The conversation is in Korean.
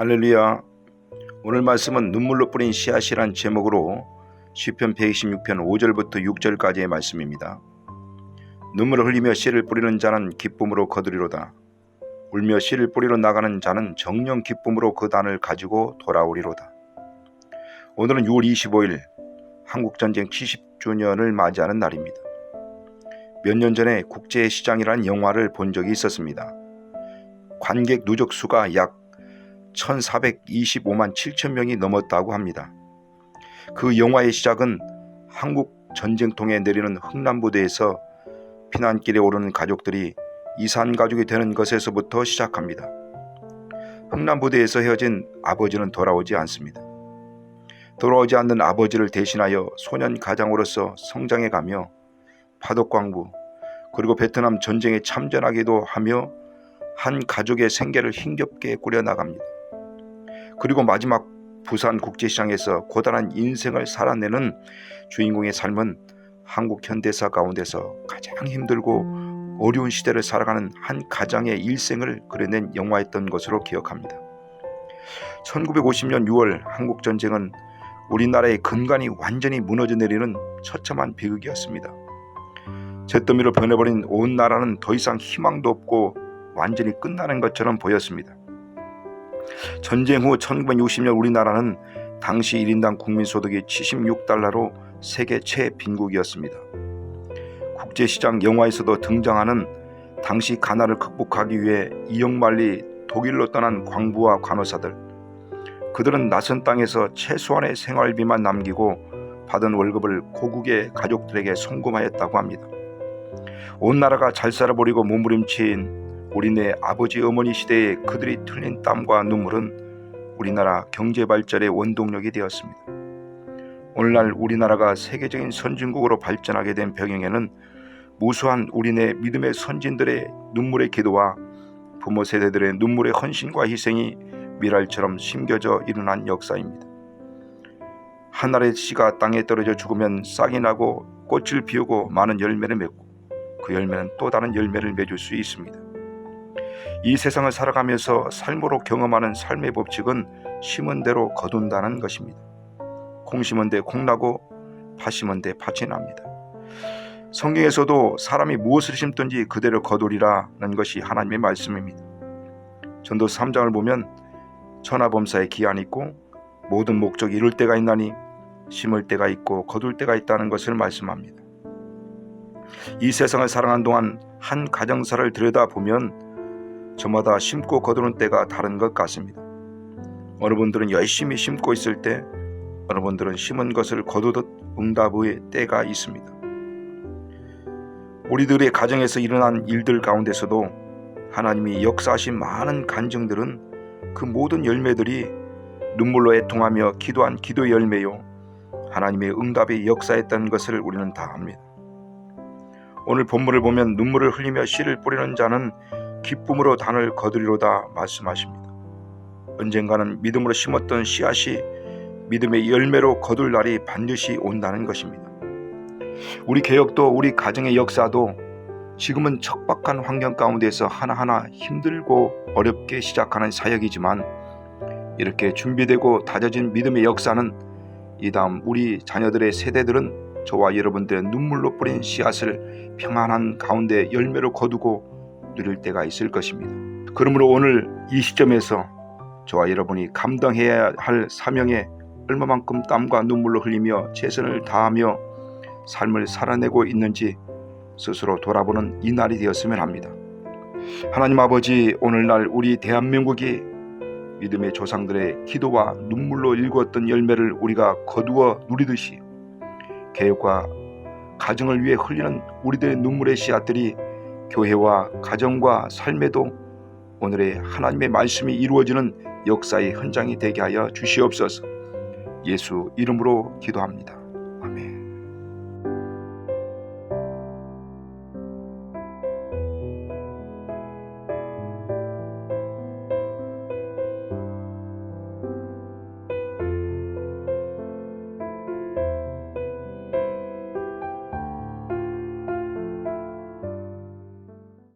할렐루야. 오늘 말씀은 눈물로 뿌린 씨앗이란 제목으로 시편 126편 5절부터 6절까지의 말씀입니다. 눈물을 흘리며 씨를 뿌리는 자는 기쁨으로 거두리로다. 울며 씨를 뿌리러 나가는 자는 정령 기쁨으로 그 단을 가지고 돌아오리로다. 오늘은 6월 25일 한국전쟁 70주년을 맞이하는 날입니다. 몇 년 전에 국제시장이라는 영화를 본 적이 있었습니다. 관객 누적 수가 약 1425만 7천 명이 넘었다고 합니다. 그 영화의 시작은 한국 전쟁통에 내리는 흥남부대에서 피난길에 오르는 가족들이 이산가족이 되는 것에서부터 시작합니다. 흥남부대에서 헤어진 아버지는 돌아오지 않습니다. 돌아오지 않는 아버지를 대신하여 소년 가장으로서 성장해가며 파독광부 그리고 베트남 전쟁에 참전하기도 하며 한 가족의 생계를 힘겹게 꾸려나갑니다. 그리고 마지막 부산 국제시장에서 고단한 인생을 살아내는 주인공의 삶은 한국 현대사 가운데서 가장 힘들고 어려운 시대를 살아가는 한 가장의 일생을 그려낸 영화였던 것으로 기억합니다. 1950년 6월 한국전쟁은 우리나라의 근간이 완전히 무너져 내리는 처참한 비극이었습니다. 잿더미로 변해버린 온 나라는 더 이상 희망도 없고 완전히 끝나는 것처럼 보였습니다. 전쟁 후 1960년 우리나라는 당시 1인당 국민소득이 76달러로 세계 최빈국이었습니다. 국제시장 영화에서도 등장하는 당시 가난을 극복하기 위해 이역만리 독일로 떠난 광부와 간호사들, 그들은 낯선 땅에서 최소한의 생활비만 남기고 받은 월급을 고국의 가족들에게 송금하였다고 합니다. 온 나라가 잘 살아보려고 몸부림친 우리네 아버지 어머니 시대에 그들이 흘린 땀과 눈물은 우리나라 경제 발전의 원동력이 되었습니다. 오늘날 우리나라가 세계적인 선진국으로 발전하게 된 배경에는 무수한 우리네 믿음의 선진들의 눈물의 기도와 부모 세대들의 눈물의 헌신과 희생이 미랄처럼 심겨져 일어난 역사입니다. 한 알의 씨가 땅에 떨어져 죽으면 싹이 나고 꽃을 피우고 많은 열매를 맺고 그 열매는 또 다른 열매를 맺을 수 있습니다. 이 세상을 살아가면서 삶으로 경험하는 삶의 법칙은 심은 대로 거둔다는 것입니다. 콩 심은 데 콩 나고 팥 심은 데 팥이 납니다. 성경에서도 사람이 무엇을 심든지 그대로 거두리라는 것이 하나님의 말씀입니다. 전도 3장을 보면 천하범사에 기한이 있고 모든 목적이 이룰 때가 있나니 심을 때가 있고 거둘 때가 있다는 것을 말씀합니다. 이 세상을 살아가는 동안 한 가정사를 들여다보면 저마다 심고 거두는 때가 다른 것 같습니다. 어느 분들은 열심히 심고 있을 때, 어느 분들은 심은 것을 거두듯 응답의 때가 있습니다. 우리들의 가정에서 일어난 일들 가운데서도 하나님이 역사하신 많은 간증들은 그 모든 열매들이 눈물로 애통하며 기도한 기도의 열매요 하나님의 응답의 역사였다는 것을 우리는 다 압니다. 오늘 본문을 보면 눈물을 흘리며 씨를 뿌리는 자는 기쁨으로 단을 거두리로다 말씀하십니다. 언젠가는 믿음으로 심었던 씨앗이 믿음의 열매로 거둘 날이 반드시 온다는 것입니다. 우리 개혁도 우리 가정의 역사도 지금은 척박한 환경 가운데서 하나하나 힘들고 어렵게 시작하는 사역이지만 이렇게 준비되고 다져진 믿음의 역사는 이 다음 우리 자녀들의 세대들은 저와 여러분들의 눈물로 뿌린 씨앗을 평안한 가운데 열매로 거두고 누릴 때가 있을 것입니다. 그러므로 오늘 이 시점에서 저와 여러분이 감당해야 할 사명에 얼마만큼 땀과 눈물로 흘리며 최선을 다하며 삶을 살아내고 있는지 스스로 돌아보는 이 날이 되었으면 합니다. 하나님 아버지, 오늘날 우리 대한민국이 믿음의 조상들의 기도와 눈물로 일구었던 열매를 우리가 거두어 누리듯이 개혁과 가정을 위해 흘리는 우리들의 눈물의 씨앗들이 교회와 가정과 삶에도 오늘의 하나님의 말씀이 이루어지는 역사의 현장이 되게 하여 주시옵소서. 예수 이름으로 기도합니다. 아멘.